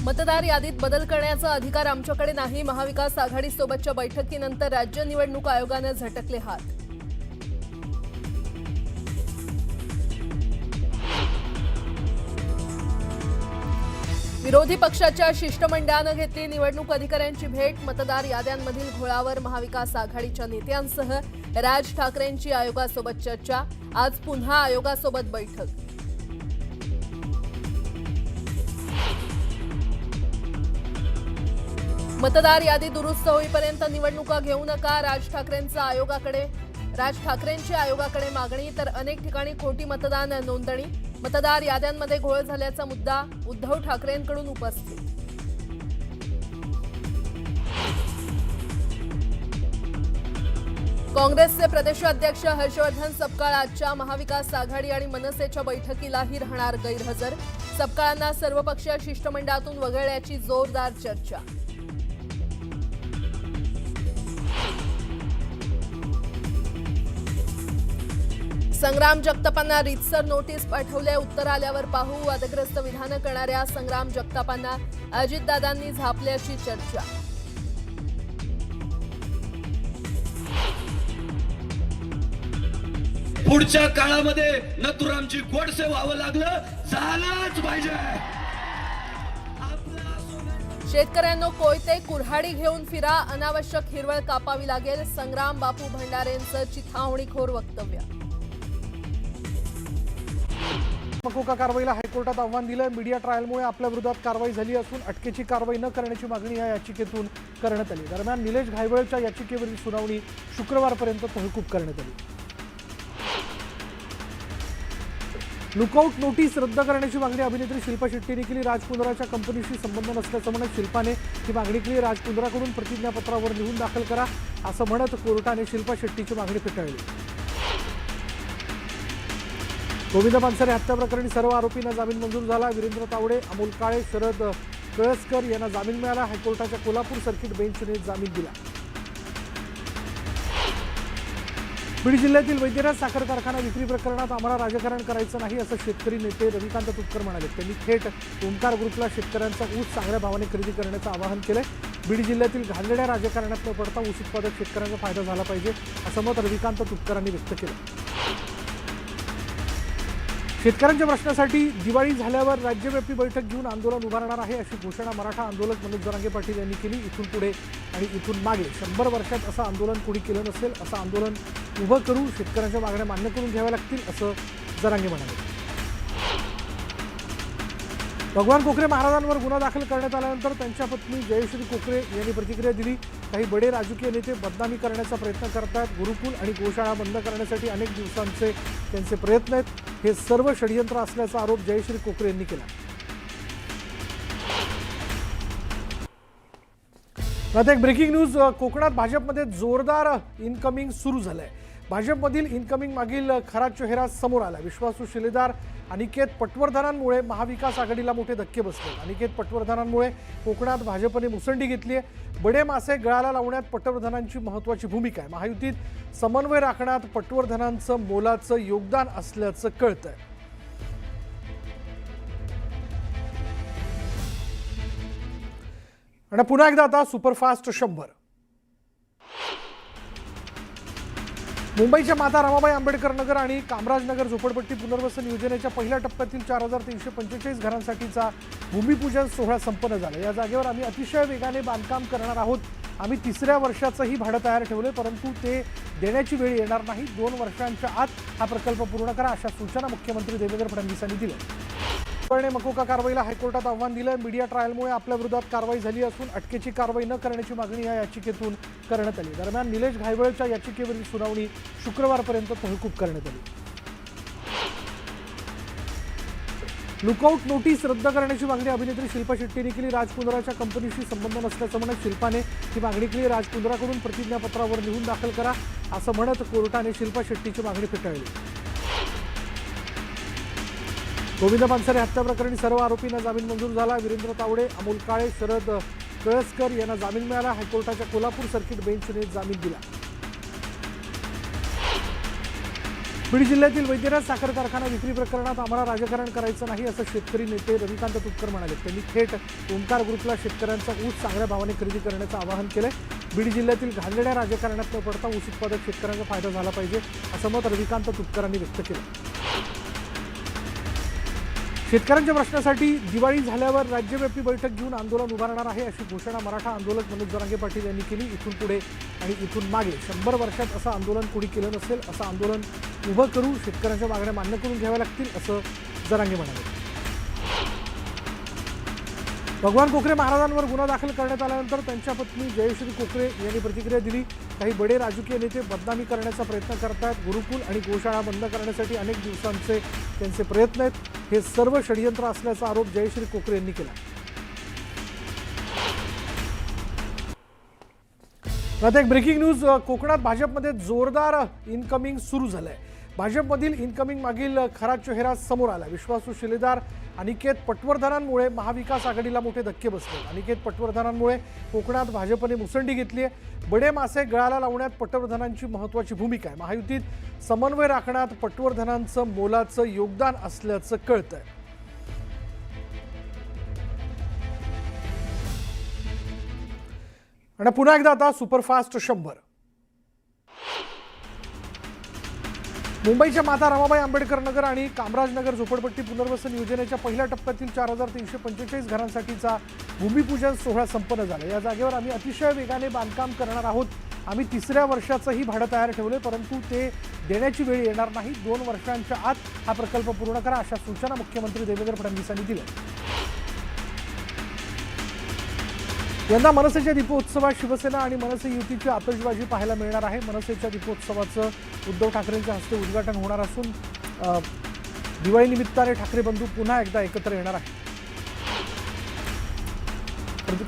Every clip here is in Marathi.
मतदार यादीत बदल करण्याचा अधिकार आमच्याकडे नाही. महाविकास आघाडी सोबतच्या बैठकीनंतर राज्य निवडणूक आयोगाने झटकले हात. विरोधी पक्षाच्या शिष्टमंडळाने घेतली निवडणूक अधिकाऱ्यांची भेट. मतदार याद्यांमधील घोळावर महाविकास आघाडीच्या नेत्यांसह राज ठाकरेंची आयोगासोबत चर्चा. आज पुन्हा आयोगासोबत बैठक. मतदार यादी दुरुस्त होईपर्यंत निवडणुका घेऊ नका. राज ठाकरेंची आयोगाकडे मागणी. तर अनेक ठिकाणी खोटी मतदान नोंदणी. मतदार याद्यांमध्ये घोळ झाल्याचा मुद्दा उद्धव ठाकरेंकडून उपस्थित. काँग्रेसचे प्रदेशाध्यक्ष हर्षवर्धन सपकाळ आजच्या महाविकास आघाडी आणि मनसेच्या बैठकीलाही राहणार गैरहजर. सपकाळांना सर्वपक्षीय शिष्टमंडळातून वगळण्याची जोरदार चर्चा. संग्राम जगतापांना रीतसर नोटीस पाठवले. उत्तर आल्यावर पाहू. वादग्रस्त विधानं करणाऱ्या संग्राम जगतापांना अजितदादांनी झापल्याची चर्चा. पुढच्या काळामध्ये नथुरामची गोडसे व्हावं लागलं झालंच पाहिजे. शेतकऱ्यांनो कोयते कुऱ्हाडी घेऊन फिरा. अनावश्यक हिरवळ कापावी लागेल. संग्राम बापू भंडारेंचं चिथावणीखोर वक्तव्य. मकोका कारवाईला हायकोर्टात आव्हान दिलं. मीडिया ट्रायलमुळे आपल्या विरोधात कारवाई झाली असून अटकेची कारवाई न करण्याची मागणी या याचिकेतून करण्यात आली. दरम्यान निलेश घायवळच्या याचिकेवरील सुनावणी शुक्रवारपर्यंत तहकूब करण्यात आली. लुकआउट नोटीस रद्द करण्याची मागणी अभिनेत्री शिल्पा शेट्टीने केली. राज कुंद्राच्या कंपनीशी संबंध नसल्याचं म्हणत शिल्पाने ही मागणी केली. राज कुंद्राकडून प्रतिज्ञापत्रावर लिहून दाखल करा असं म्हणत कोर्टाने शिल्पा शेट्टीची मागणी फेटाळली. गोविंद पानसरे हत्या प्रकरणी सर्व आरोपींना जामीन मंजूर झाला. वीरेंद्र तावडे, अमोल काळे, शरद कळसकर यांना जामीन मिळाला. हायकोर्टाच्या कोल्हापूर सर्किट बेंचने जामीन दिला. बीड जिल्ह्यातील वैद्यराज साखर कारखाना विक्री प्रकरणात आम्हाला राजकारण करायचं नाही असं शेतकरी नेते रविकांत तुपकर म्हणाले. त्यांनी थेट ओंकार ग्रुपला शेतकऱ्यांचा ऊस चांगल्या भावाने खरेदी करण्याचं आवाहन केलंय. बीड जिल्ह्यातील घाणलेल्या राजकारणात न पडता ऊस उत्पादक शेतकऱ्यांचा फायदा झाला पाहिजे असं मत रविकांत तुपकरांनी व्यक्त केलं. शेतकऱ्यांच्या प्रश्नासाठी दिवाळी झाल्यावर राज्यव्यापी बैठक घेऊन आंदोलन उभारणार आहे अशी घोषणा मराठा आंदोलक मनोज जरांगे पाटील यांनी केली. इथून पुढे आणि इथून मागे 100 वर्षात असं आंदोलन कोणी केलं नसेल. असं आंदोलन उभं करू. शेतकऱ्यांच्या मागण्या मान्य करून घ्याव्या लागतील असं जरांगे म्हणाले. भगवान कोकरे महाराजांवर गुन्हा दाखल करण्यात आल्यानंतर त्यांच्या पत्नी जयश्री कोकरे यांनी प्रतिक्रिया दिली. काही बडे राजकीय नेते बदनामी करण्याचा प्रयत्न करतात. गुरुकुल आणि गोशाळा बंद करण्यासाठी अनेक दिवसांचे त्यांचे प्रयत्न आहेत. हे सर्व षडयंत्र असल्याचा आरोप जयश्री कोकरे यांनी केला. आता एक ब्रेकिंग न्यूज. कोकणात भाजपमध्ये जोरदार इनकमिंग सुरू झालंय. भाजपमधील इनकमिंग मागील खरा चेहरा समोर आला. विश्वासू शिलेदार अनिकेत पटवर्धनांमुळे महाविकास आघाडीला मोठे धक्के बसले. अनिकेत पटवर्धनांमुळे कोकणात भाजपने मुसंडी घेतली आहे. बडे मासे गळाला लावण्यात पटवर्धनांची महत्त्वाची भूमिका आहे. महायुतीत समन्वय राखण्यात पटवर्धनांचं मोलाचं योगदान असल्याचं कळतंय. आणि पुन्हा एकदा आता सुपरफास्ट 100. मुंबईच्या माता रमाबाई आंबेडकर नगर आणि कामराजनगर झोपडपट्टी पुनर्वसन योजनेच्या पहिल्या टप्प्यातील 4345 घरांसाठीचा भूमिपूजन सोहळा संपन्न झाला. या जागेवर आम्ही अतिशय वेगाने बांधकाम करणार आहोत. आम्ही 3ऱ्या वर्षाचंही भाडं तयार ठेवले, परंतु ते देण्याची वेळ येणार नाही. 2 वर्षांच्या आत हा प्रकल्प पूर्ण करा अशा सूचना मुख्यमंत्री देवेंद्र फडणवीसांनी दिल्या. मकोका कारवाईला हायकोर्टात आव्हान दिलं. मीडिया ट्रायलमुळे आपल्या विरोधात कारवाई झाली असून अटकेची कारवाई न करण्याची मागणी या याचिकेतून करण्यात आली. दरम्यान निलेश घायवळच्या याचिकेवरील सुनावणी शुक्रवारपर्यंत तहकूब करण्यात आली. लुकआउट नोटीस रद्द करण्याची मागणी अभिनेत्री शिल्पा शेट्टीने केली. राज कुंद्राच्या कंपनीशी संबंध नसल्याचं म्हणत शिल्पाने ही मागणी केली. राज कुंद्राकडून प्रतिज्ञापत्रावर लिहून दाखल करा असं म्हणत कोर्टाने शिल्पा शेट्टीची मागणी फेटाळली. गोविंद पानसरे हत्या प्रकरणी सर्व आरोपींना जामीन मंजूर झाला. वीरेंद्र तावडे, अमोल काळे, शरद कळसकर यांना जामीन मिळाला. हायकोर्टाच्या कोल्हापूर सर्किट बेंचने जामीन दिला. बीड जिल्ह्यातील वैद्यनाथ साखर कारखाना विक्री प्रकरणात आम्हाला राजकारण करायचं नाही असं शेतकरी नेते रविकांत तुपकर म्हणाले. त्यांनी थेट ओंकार ग्रुपला शेतकऱ्यांचा ऊस चांगल्या भावाने खरेदी करण्याचं आवाहन केलंय. बीड जिल्ह्यातील घाललेल्या राजकारणात न पडता ऊस उत्पादक शेतकऱ्यांचा फायदा झाला पाहिजे असं मत रविकांत तुपकरांनी व्यक्त केलं. शेतकऱ्यांच्या प्रश्नासाठी दिवाळी झाल्यावर राज्यव्यापी बैठक घेऊन आंदोलन उभारणार आहे अशी घोषणा मराठा आंदोलक मनोज जरांगे पाटील यांनी केली. इथून पुढे आणि इथून मागे 100 वर्षात असं आंदोलन कोणी केलं नसेल. असं आंदोलन उभं करू, शेतकऱ्यांच्या मागण्या मान्य करून घ्याव्या लागतील असं जरांगे म्हणाले. भगवान कोकरे महाराजांवर गुन्हा दाखल करण्यात आल्यानंतर त्यांच्या पत्नी जयश्री कोकरे यांनी प्रतिक्रिया दिली. काही बडे राजकीय नेते बदनामी करण्याचा प्रयत्न करतात. गुरुकुल आणि गोशाळा बंद करण्यासाठी अनेक दिवसांचे त्यांचे प्रयत्न आहेत. हे सर्व षडयंत्र असल्याचा आरोप जयश्री कोकरे यांनी केला. आता एक ब्रेकिंग न्यूज. कोकणात भाजपमध्ये जोरदार इनकमिंग सुरू झालंय. भाजपमधील इनकमिंग मागील खरा चेहरा समोर आला. विश्वासू शिलेदार अनिकेत पटवर्धनांमुळे महाविकास आघाडीला मोठे धक्के बसले. अनिकेत पटवर्धनांमुळे कोकणात भाजपने मुसंडी घेतली आहे. बडे मासे गळाला लावण्यात पटवर्धनांची महत्त्वाची भूमिका आहे. महायुतीत समन्वय राखण्यात पटवर्धनांचं मोलाचं योगदान असल्याचं कळतंय. आणि पुन्हा एकदा आता सुपरफास्ट 100. मुंबईच्या माता रमाबाई आंबेडकर नगर आणि कामराज नगर झोपडपट्टी पुनर्वसन योजनेच्या पहिल्या टप्प्यातील 4345 घरांसाठीचा भूमिपूजन सोहळा संपन्न झाला. या जागेवर आम्ही अतिशय वेगाने बांधकाम करणार आहोत. आम्ही 3ऱ्या वर्षाचंही भाडं तयार ठेवले, परंतु ते देण्याची वेळ येणार नाही. 2 वर्षांच्या आत हा प्रकल्प पूर्ण करा अशा सूचना मुख्यमंत्री देवेंद्र फडणवीसांनी दिल्या. यंदा मनसेच्या दीपोत्सवात शिवसेना आणि मनसे युतीची आतषबाजी पाहायला मिळणार आहे. मनसेच्या दीपोत्सवाचं उद्धव ठाकरेंच्या हस्ते उद्घाटन होणार असून दिवाळीनिमित्ताने ठाकरे बंधू पुन्हा एकदा एकत्र येणार आहे.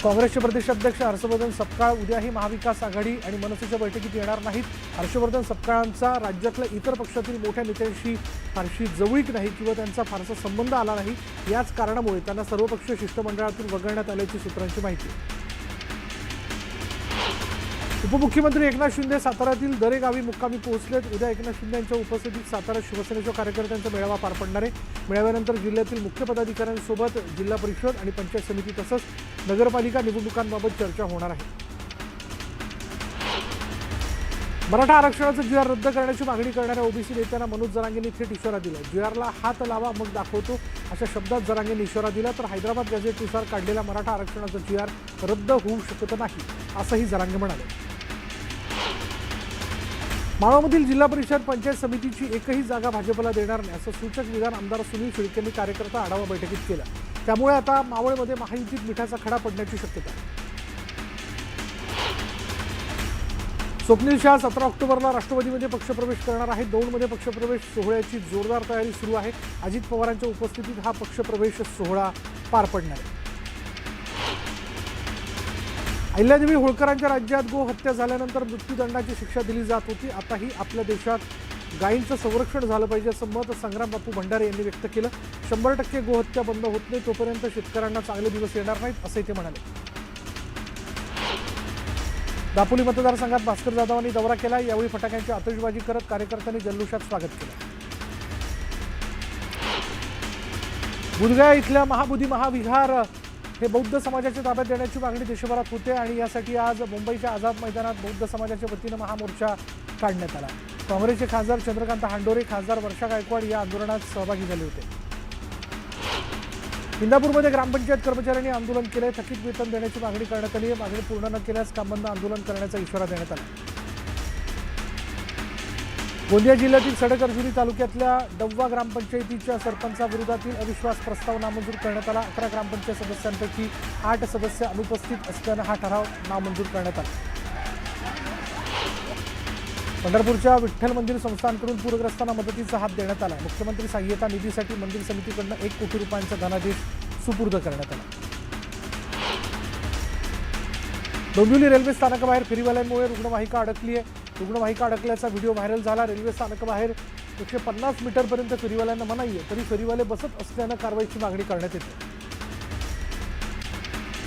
काँग्रेसचे प्रदेशाध्यक्ष हर्षवर्धन सपकाळ उद्याही महाविकास आघाडी आणि मनसेच्या बैठकीत येणार नाहीत. हर्षवर्धन सपकाळांचा राज्यातल्या इतर पक्षातील मोठ्या नेत्यांशी फारशी जवळीक नाही किंवा त्यांचा फारसा संबंध आला नाही. याच कारणामुळे त्यांना सर्वपक्षीय शिष्टमंडळातून वगळण्यात आल्याची सूत्रांची माहिती. उपमुख्यमंत्री एकनाथ शिंदे साताऱ्यातील दरेगावी मुक्कामी पोहोचलेत. उद्या एकनाथ शिंदे यांच्या उपस्थितीत साताऱ्यात शिवसेनेच्या कार्यकर्त्यांचा मेळावा पार पडणार आहे. मेळाव्यानंतर जिल्ह्यातील मुख्य पदाधिकाऱ्यांसोबत जिल्हा परिषद आणि पंचायत समिती तसंच नगरपालिका निवडणुकांबाबत चर्चा होणार आहे. मराठा आरक्षणाचं जी आर रद्द करण्याची मागणी करणाऱ्या ओबीसी नेत्यांना मनोज जरांगेंनी थेट इशारा दिला. जी आरला हात लावा मग दाखवतो अशा शब्दात जरांगेंनी इशारा दिला. तर हैदराबाद गॅझेटनुसार काढलेला मराठा आरक्षणाचं जी आर रद्द होऊ शकत नाही असंही जरांगे म्हणाले. मावळमधील जिल्हा परिषद पंचायत समितीची एकही जागा भाजपला देणार नाही असं सूचक विधान आमदार सुनील शिळकेंनी कार्यकर्ता आढावा बैठकीत केलं. त्यामुळे आता मावळमध्ये महायुतीत मिठाचा खडा पडण्याची शक्यता आहे. स्वप्नील शाह 17 ऑक्टोबरला राष्ट्रवादीमध्ये पक्षप्रवेश करणार आहे. दौंडमध्ये पक्षप्रवेश सोहळ्याची जोरदार तयारी सुरू आहे. अजित पवारांच्या उपस्थितीत हा पक्षप्रवेश सोहळा पार पडणार आहे. अहिल्यादेवी होळकरांच्या राज्यात गो हत्या झाल्यानंतर मृत्यूदंडाची शिक्षा दिली जात होती. आताही आपल्या देशात गायींचं संरक्षण झालं पाहिजे असं मत संग्राम बापू भंडारे यांनी व्यक्त केलं. 100% गोहत्या बंद होत नाही तोपर्यंत शेतकऱ्यांना चांगले दिवस येणार नाहीत असंही ते म्हणाले. दापोली मतदारसंघात भास्कर जाधवांनी दौरा केला. यावेळी फटाक्यांची आतषबाजी करत कार्यकर्त्यांनी जल्लोषात स्वागत केलं. बुधगाव इथल्या महाबोधी महाविहार हे बौद्ध समाजाच्या ताब्यात देण्याची मागणी देशभरात होते आणि यासाठी आज मुंबईच्या आझाद मैदानात बौद्ध समाजाच्या वतीनं महामोर्चा काढण्यात आला. काँग्रेसचे खासदार चंद्रकांत हांडोरे, खासदार वर्षा गायकवाड या आंदोलनात सहभागी झाले होते. इंदापूरमध्ये ग्रामपंचायत कर्मचाऱ्यांनी आंदोलन केले. थकीत वेतन देण्याची मागणी करण्यात आली. मागणी पूर्ण न केल्यास काम बंद आंदोलन करण्याचा इशारा देण्यात आला. गोंदिया जिल्ह्यातील सडक-अर्जुनी तालुक्यातल्या डव्वा ग्रामपंचायतीच्या सरपंचाविरोधातील अविश्वास प्रस्ताव नामंजूर करण्यात आला. 11 ग्रामपंचायत सदस्यांपैकी 8 सदस्य अनुपस्थित असल्यानं हा ठराव नामंजूर करण्यात आला. पंढरपूरच्या विठ्ठल मंदिर संस्थानकडून पूरग्रस्तांना मदतीचा हात देण्यात आला. मुख्यमंत्री सहाय्यता निधीसाठी मंदिर समितीकडून 1 कोटी रुपयांचा धनादेश सुपूर्द करण्यात आला. डोंबिवली रेल्वे स्थानकाबाहेर फेरीवाल्यांमुळे रुग्णवाहिका अडकली आहे. रुग्णवाहिका अडकल्याचा व्हिडिओ व्हायरल झाला. रेल्वे स्थानकाबाहेर 150 मीटरपर्यंत फेरीवाल्यांना मनाई आहे, तरी फेरीवाले बसत असल्यानं कारवाईची मागणी करण्यात येते.